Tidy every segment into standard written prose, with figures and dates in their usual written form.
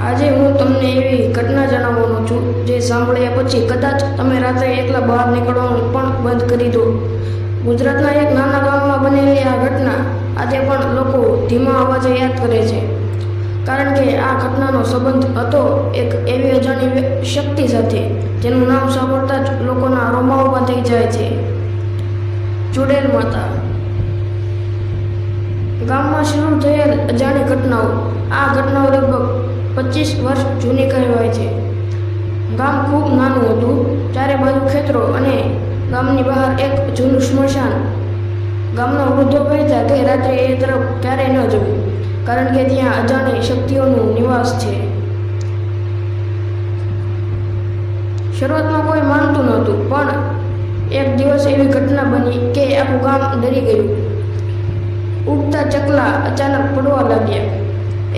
આજે હું તમને એવી ઘટના જણાવવાનો છું જે સાંભળ્યા પછી કદાચ તમે રાત્રે એકલા બહાર નીકળવાનું પણ બંધ કરી દો. ગુજરાતના એક નાના ગામમાં બનેલી આ ઘટના આજે પણ લોકો ધીમા અવાજે યાદ કરે છે, કારણ કે આ ઘટનાનો સંબંધ હતો એક એવી અજાણી શક્તિ સાથે જેનું નામ સાંભળતા જ લોકોના રોમા ઊભા થઈ જાય છે. ચુડેલ માતા. ગામમાં શરૂ થયેલ અજાણી ઘટનાઓ. આ ઘટનાઓ લગભગ 25 વર્ષ જૂની કહેવાય છે. ગામ ખૂબ નાનું હતું, ચારે બાજુ ખેતરો અને ગામની બહાર એક જૂનું સ્મશાન. ગામના વૃદ્ધો કહેતા કે રાત્રે એ તરફ ક્યારેય ન જવું, કારણ કે ત્યાં અજાણી શક્તિઓનું નિવાસ છે. શરૂઆતમાં કોઈ માનતું નહોતું, પણ એક દિવસ એવી ઘટના બની કે આખું ગામ ડરી ગયું. ઉડતા ચકલા અચાનક પડવા લાગ્યા.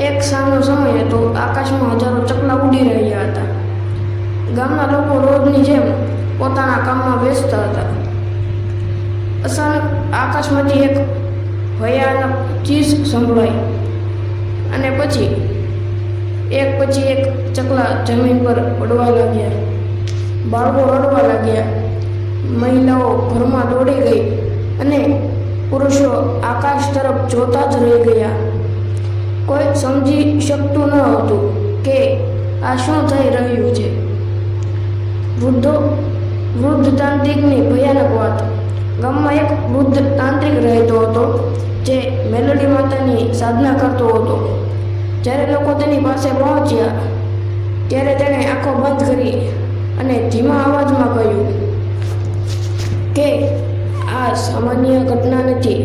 એક સાંજનો સમય હતો, આકાશમાં હજારો ચકલા ઉડી રહ્યા હતા. ગામના લોકો રોજની જેમ પોતાના કામમાં વ્યસ્ત હતા. અચાનક આકાશમાંથી એક ભયાનક ચીસ સંભળાઈ અને પછી એક ચકલા જમીન પર પડવા લાગ્યા. બાળકો રડવા લાગ્યા, મહિલાઓ ઘરમાં દોડી ગઈ અને પુરુષો આકાશ તરફ જોતા જ રહી ગયા. કોઈ સમજી શકતું ન હતું કે આ શું થઈ રહ્યું છે. વૃદ્ધ તાંત્રિકની ભયાનક વાત. ગામમાં એક વૃદ્ધ તાંત્રિક રહેતો હતો જે મેલડી માતાની સાધના કરતો હતો. જ્યારે લોકો તેની પાસે પહોંચ્યા ત્યારે તેણે આંખો બંધ કરી અને ધીમા અવાજમાં કહ્યું કે આ સામાન્ય ઘટના નથી.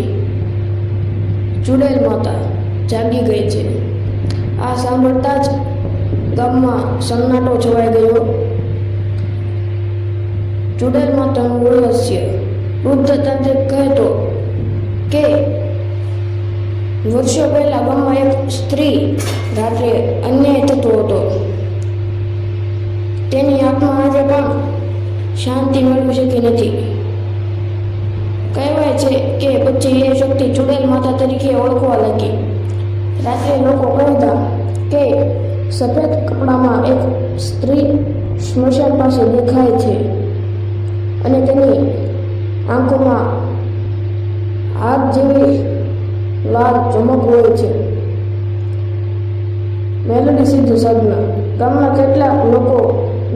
ચુડેલ માતા જાગી ગઈ છે. આ સાંભળતા જ ગામમાં સન્નાટો છવાઈ ગયો. ચુડેલ માતાનું રહસ્ય. વૃદ્ધ તાંત્રિક કહેતો કે વર્ષો પહેલા ગામમાં એક સ્ત્રી રાત્રે અન્યાય થતો હતો. તેની આત્મા આજે પણ શાંતિ મેળવી શકી નથી. કહેવાય છે કે પછી એ શક્તિ ચુડેલ માતા તરીકે ઓળખવા લાગી. રાત્રે લોકો કહેતા કે સફેદ કપડામાં એક સ્ત્રી સ્મશાન પાસે દેખાય છે અને તેની આંખોમાં આગ જેવી લાલ ચમક હોય છે. મેલડી સિદ્ધ સાધના. ગામના કેટલાક લોકો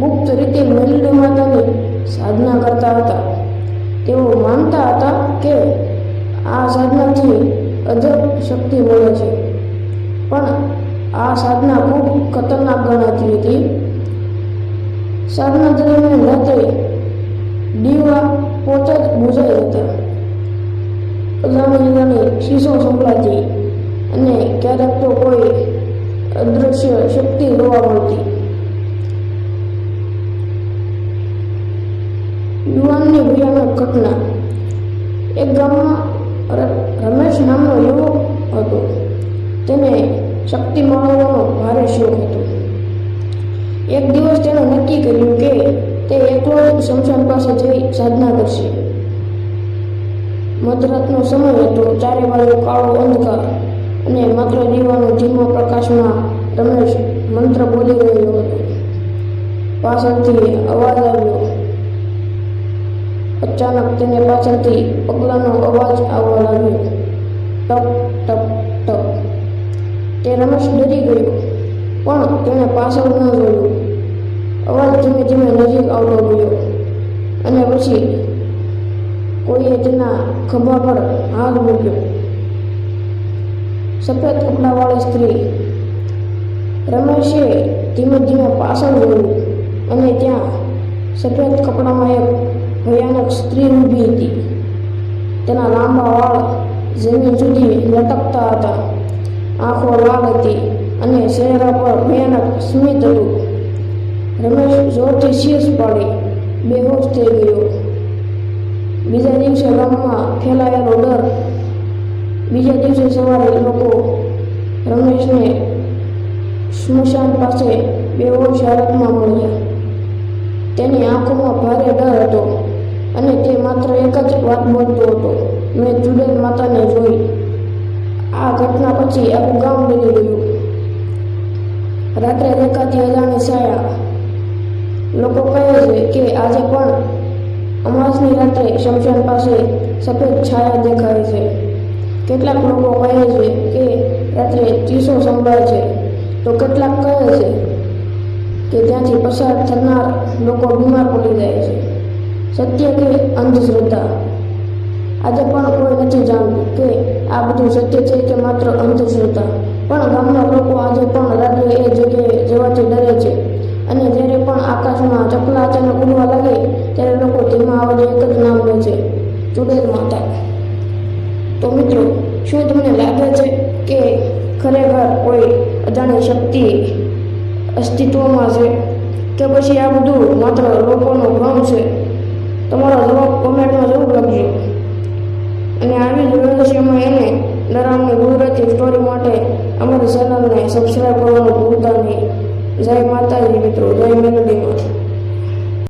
ગુપ્ત રીતે મેલડી માતાની સાધના કરતા હતા. તેઓ માનતા હતા કે આ સાધનાથી અજબ શક્તિ મળે છે, પણ આ સાધના ખૂબ ખતરનાક ગણાતી હતી. સાધના દરમિયાન રાત્રે દીવા પોતે જ બુઝાઈ હતા. અજાણી શીશો સંભળાતી અને ક્યારેક તો કોઈ અદૃશ્ય શક્તિ જોવા મળતી. યુવાનની ભયાનક ઘટના. એક ગામમાં રમેશ નામનો યુવક હતો. તેને શક્તિ મેળવવાનો ભારે શોખ હતો. એક દિવસ તેણે નક્કી કર્યું કે તે એકલો જ સ્મશાન પાસે જઈ સાધના કરશે. મધરાતનો સમય હતો. ચારે બાજુ કાળો અંધકાર અને માત્ર દીવાનો ધીમા પ્રકાશમાં રમેશ મંત્ર બોલી રહ્યો હતો. પાછળથી અવાજ આવ્યો. અચાનક તેને પાછળથી પગલાંનો અવાજ આવવા લાગ્યો. ટપ ટપ ટપ. તે રમેશ ડરી ગયો, પણ તેણે પાછળ ન જોયું. અવાજ ધીમે ધીમે નજીક આવતો ગયો અને પછી કોઈએ તેના ખભા પર હાથ મૂક્યો. સફેદ કપડાવાળી સ્ત્રી. રમેશે ધીમે ધીમે પાછળ જોયું અને ત્યાં સફેદ કપડામાં એક ભયાનક સ્ત્રી ઊભી હતી. તેના લાંબા વાળ જમીન સુધી લટકતા હતા. આંખો લાલ હતી અને ચહેરા પર ભયાનક સ્મિત હતું. રમેશ જોરથી શીશ પાડી બેહોશ થઈ ગયો. બીજા દિવસે ગામમાં ફેલાયેલો ડર. બીજા દિવસે સવારે લોકો રમેશને સ્મશાન પાસે બેહોશ હાલતમાં મળ્યા. તેની આંખોમાં ભારે ડર હતો અને તે માત્ર એક જ વાત બોલતો હતો: મેં ચુડેલ માતાને જોઈ. આ ઘટના પછી આખું ગામ ડરી ગયું. રાત્રે દેખાતી અજાણી છાયા. લોકો કહે છે કે આજે પણ અમાસની રાત્રે શમશાન પાસે સફેદ છાયા દેખાય છે. કેટલાક લોકો કહે છે કે રાત્રે ચીસો સંભળાય છે, તો કેટલાક કહે છે કે ત્યાંથી પસાર થનાર લોકો બીમાર પડી જાય છે. સત્ય કે અંધશ્રદ્ધા? આજે પણ કોઈ નથી જાણતું કે આ બધું સત્ય છે કે માત્ર અંધશ્રદ્ધા. પણ ગામના લોકો આજે પણ રાત્રે એ જગ્યાએ જવાથી ડરે છે. અને જ્યારે પણ આકાશમાં ચકલા અચાનક ઉડવા લાગે ત્યારે લોકો ધીમા અવાજે એક જ નામ લે છે, ચુડેલ માતા. તો મિત્રો, શું તમને લાગે છે કે ખરેખર કોઈ અજાણી શક્તિ અસ્તિત્વમાં છે, કે પછી આ બધું માત્ર લોકોનો ભ્રમ છે? તમારો જવાબ કોમેન્ટમાં જરૂર લખજો. અને આવી જ રહસ્યમય અને ડરાવની ગુજરાતી સ્ટોરી માટે અમારી ચેનલને સબસ્ક્રાઈબ કરવાનું ભૂલતા નહીં. જય માતાજી મિત્રો, જય મેલડીમાં.